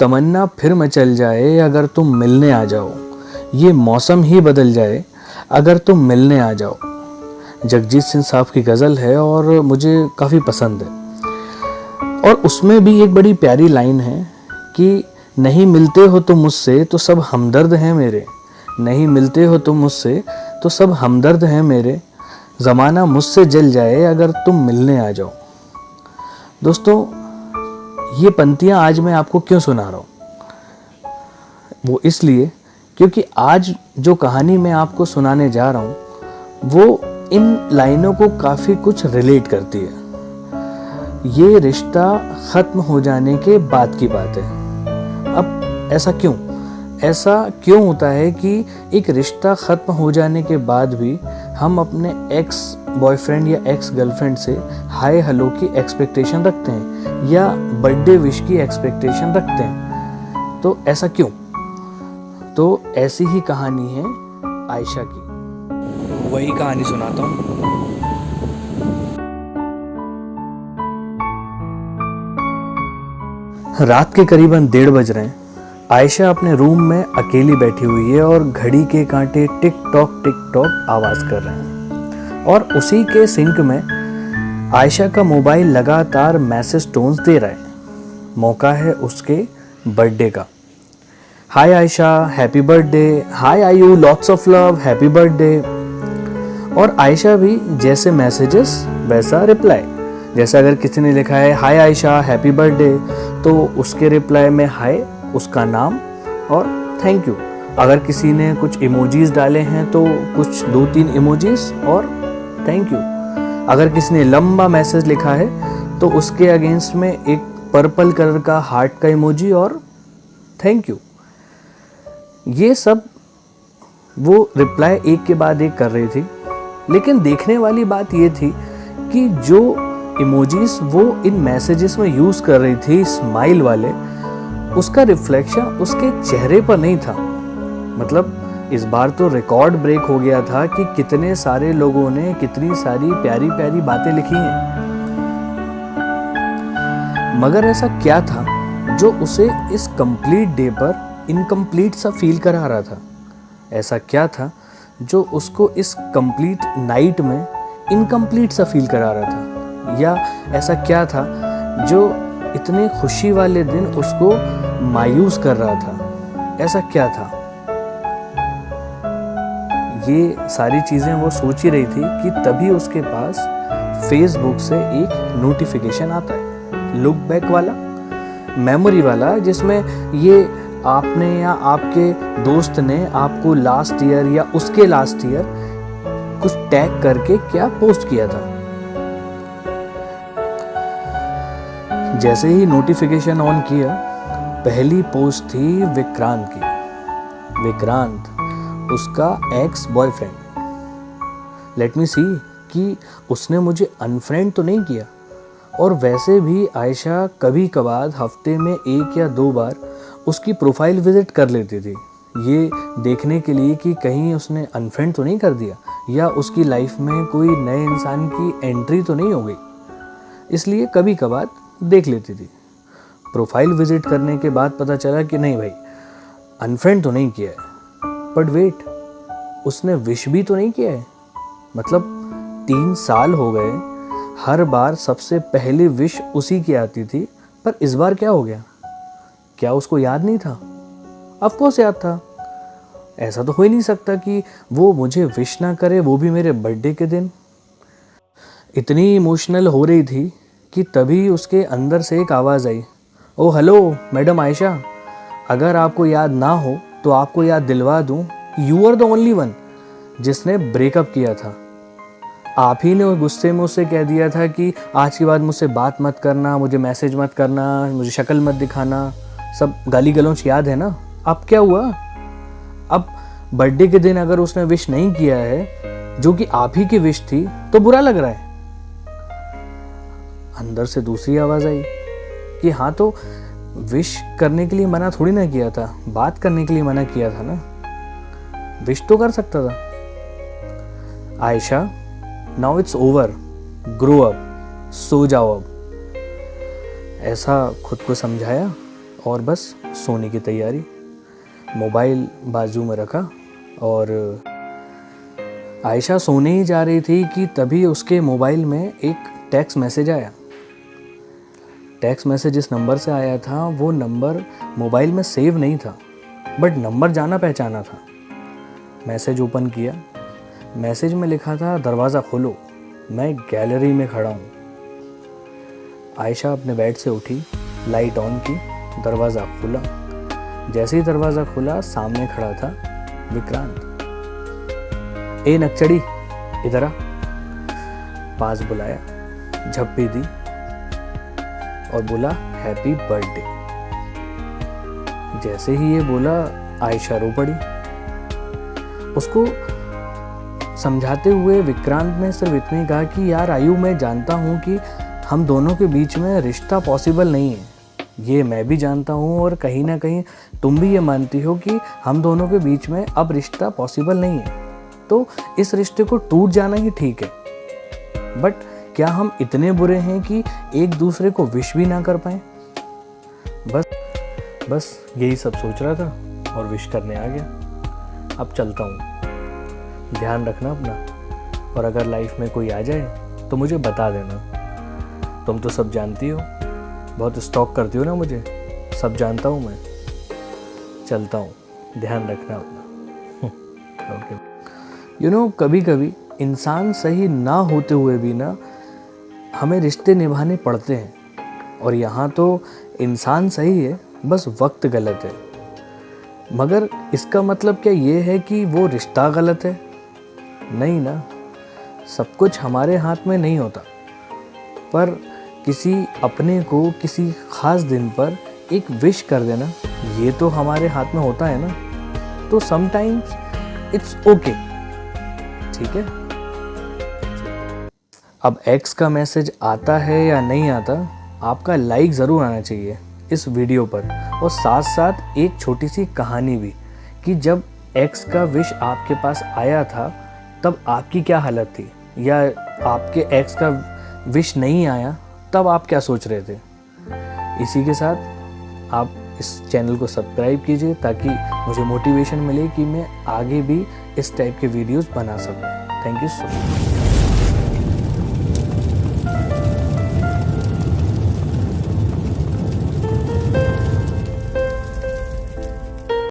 तमन्ना फिर मचल जाए अगर तुम मिलने आ जाओ, ये मौसम ही बदल जाए अगर तुम मिलने आ जाओ। जगजीत सिंह साहब की गज़ल है और मुझे काफ़ी पसंद है। और उसमें भी एक बड़ी प्यारी लाइन है कि नहीं मिलते हो तुम मुझसे तो सब हमदर्द हैं मेरे, नहीं मिलते हो तुम मुझसे तो सब हमदर्द हैं मेरे, ज़माना मुझसे जल जाए अगर तुम मिलने आ जाओ। दोस्तों, ये पंक्तियाँ आज मैं आपको क्यों सुना रहा हूँ? वो इसलिए क्योंकि आज जो कहानी मैं आपको सुनाने जा रहा हूँ वो इन लाइनों को काफ़ी कुछ रिलेट करती है। ये रिश्ता ख़त्म हो जाने के बाद की बात है। अब ऐसा क्यों होता है कि एक रिश्ता ख़त्म हो जाने के बाद भी हम अपने एक्स बॉयफ्रेंड या एक्स गर्लफ्रेंड से हाय हेलो की एक्सपेक्टेशन रखते हैं या बर्थडे विश की एक्सपेक्टेशन रखते हैं? तो ऐसा क्यों? तो ऐसी ही कहानी है आयशा की। वही कहानी सुनाता हूँ। रात के करीबन 1:30 बज रहे हैं। आयशा अपने रूम में अकेली बैठी हुई है और घड़ी के कांटे टिक टॉक आवाज़ कर रहे हैं। और उसी के सिंक में आयशा का मोबाइल लगातार मैसेज टोन्स दे रहा है। मौका है उसके बर्थडे का। हाय आयशा, हैप्पी बर्थडे। हाय आयु, lots of love, happy birthday. और आयशा भी जैसे मैसेजेस वैसा रिप्लाई। जैसे अगर किसी ने लिखा है हाय आयशा, हैप्पी बर्थडे, तो उसके रिप्लाई में हाय, उसका नाम और थैंक यू। अगर किसी ने कुछ इमोजीज डाले हैं तो कुछ 2-3 इमोजीज और थैंक यू। अगर किसी ने लंबा मैसेज लिखा है तो उसके अगेंस्ट में एक पर्पल कलर का हार्ट का इमोजी और थैंक यू। ये सब वो रिप्लाई एक के बाद एक कर रही थी। लेकिन देखने वाली बात ये थी कि जो इमोजीज वो इन मैसेजेस में यूज़ कर रही थी, स्माइल वाले, उसका रिफ्लेक्शन उसके चेहरे पर नहीं था। मतलब इस बार तो रिकॉर्ड ब्रेक हो गया था कि कितने सारे लोगों ने कितनी सारी प्यारी प्यारी बातें लिखी हैं। मगर ऐसा क्या था जो उसे इस कंप्लीट डे पर इनकम्प्लीट सा फील करा रहा था? ऐसा क्या था जो उसको इस कंप्लीट नाइट में इनकम्प्लीट सा फील करा रहा था? या ऐसा क्या था जो इतने खुशी वाले दिन उसको मायूस कर रहा था? ऐसा क्या था? ये सारी चीज़ें वो सोच ही रही थी कि तभी उसके पास फेसबुक से एक नोटिफिकेशन आता है, लुक बैक वाला, मेमोरी वाला, जिसमें ये आपने या आपके दोस्त ने आपको लास्ट ईयर या उसके लास्ट ईयर कुछ टैग करके क्या पोस्ट किया था। जैसे ही नोटिफिकेशन ऑन किया, पहली पोस्ट थी विक्रांत की। विक्रांत, उसका एक्स बॉयफ्रेंड। लेट मी सी कि उसने मुझे अनफ्रेंड तो नहीं किया। और वैसे भी आयशा कभी कभार हफ्ते में 1 या 2 बार उसकी प्रोफाइल विजिट कर लेती थी, ये देखने के लिए कि कहीं उसने अनफ्रेंड तो नहीं कर दिया या उसकी लाइफ में कोई नए इंसान की एंट्री तो नहीं हो गई। इसलिए कभी कभार देख लेती थी। प्रोफाइल विजिट करने के बाद पता चला कि नहीं भाई, अनफ्रेंड तो नहीं किया है। बट वेट, उसने विश भी तो नहीं किया है। मतलब 3 साल हो गए, हर बार सबसे पहली विश उसी की आती थी। पर इस बार क्या हो गया? क्या उसको याद नहीं था? ऑफ कोर्स याद था। ऐसा तो हो ही नहीं सकता कि वो मुझे विश ना करे, वो भी मेरे बर्थडे के दिन। इतनी इमोशनल हो रही थी कि तभी उसके अंदर से एक आवाज़ आई, ओ हेलो मैडम आयशा, अगर आपको याद ना हो तो आपको याद दिलवा दूं, you are the only one जिसने ब्रेकअप किया था। आप ही ने गुस्से में उससे कह दिया था कि आज के बाद मुझसे बात मत करना, मुझे मैसेज मत करना, मुझे शक्ल मत दिखाना। सब गाली गलौच याद है ना? अब क्या हुआ? अब बर्थडे के दिन अगर उसने विश नहीं किया है, जो कि आप ही की विश थी, तो बुरा लग रहा है। अंदर से दूसरी आवाज़ आई कि हाँ, तो विश करने के लिए मना थोड़ी ना किया था, बात करने के लिए मना किया था ना, विश तो कर सकता था। Ayesha, now it's over, grow up, सो जाओ अब। ऐसा खुद को समझाया और बस सोने की तैयारी, मोबाइल बाजू में रखा और आयशा सोने ही जा रही थी कि तभी उसके मोबाइल में एक टेक्स्ट मैसेज आया। टेक्स्ट मैसेज जिस नंबर से आया था वो नंबर मोबाइल में सेव नहीं था, बट नंबर जाना पहचाना था। मैसेज ओपन किया, मैसेज में लिखा था दरवाज़ा खोलो, मैं गैलरी में खड़ा हूँ। आयशा अपने बेड से उठी, लाइट ऑन की, दरवाज़ा खुला। जैसे ही दरवाज़ा खुला सामने खड़ा था विक्रांत। ए नक्चड़ी इधर आ, पास बुलाया, झप्पी दी और बोला हैप्पी बर्थडे। जैसे ही ये बोला आयशा रो पड़ी। उसको समझाते हुए विक्रांत ने सिर्फ इतने ही कहा कि यार आयु, मैं जानता हूँ कि हम दोनों के बीच में रिश्ता पॉसिबल नहीं है, ये मैं भी जानता हूँ और कहीं ना कहीं तुम भी ये मानती हो कि हम दोनों के बीच में अब रिश्ता पॉसिबल नहीं है, तो इस रिश्ते को टूट जाना ही ठीक है। बट क्या हम इतने बुरे हैं कि एक दूसरे को विश भी ना कर पाए? बस यही सब सोच रहा था और विश करने आ गया। अब चलता हूँ, ध्यान रखना अपना, और अगर लाइफ में कोई आ जाए तो मुझे बता देना। तुम तो सब जानती हो, बहुत स्टॉक करती हो ना मुझे, सब जानता हूँ मैं। चलता हूँ, ध्यान रखना अपना। ओके। कभी कभी इंसान सही ना होते हुए भी ना हमें रिश्ते निभाने पड़ते हैं, और यहाँ तो इंसान सही है, बस वक्त गलत है। मगर इसका मतलब क्या ये है कि वो रिश्ता गलत है? नहीं ना, सब कुछ हमारे हाथ में नहीं होता, पर किसी अपने को किसी खास दिन पर एक विश कर देना, ये तो हमारे हाथ में होता है ना। तो समटाइम्स इट्स ओके, ठीक है। अब एक्स का मैसेज आता है या नहीं आता, आपका लाइक ज़रूर आना चाहिए इस वीडियो पर, और साथ साथ एक छोटी सी कहानी भी कि जब एक्स का विश आपके पास आया था तब आपकी क्या हालत थी, या आपके एक्स का विश नहीं आया तब आप क्या सोच रहे थे। इसी के साथ आप इस चैनल को सब्सक्राइब कीजिए ताकि मुझे मोटिवेशन मिले कि मैं आगे भी इस टाइप के वीडियोस बना सकूं। Thank you so much.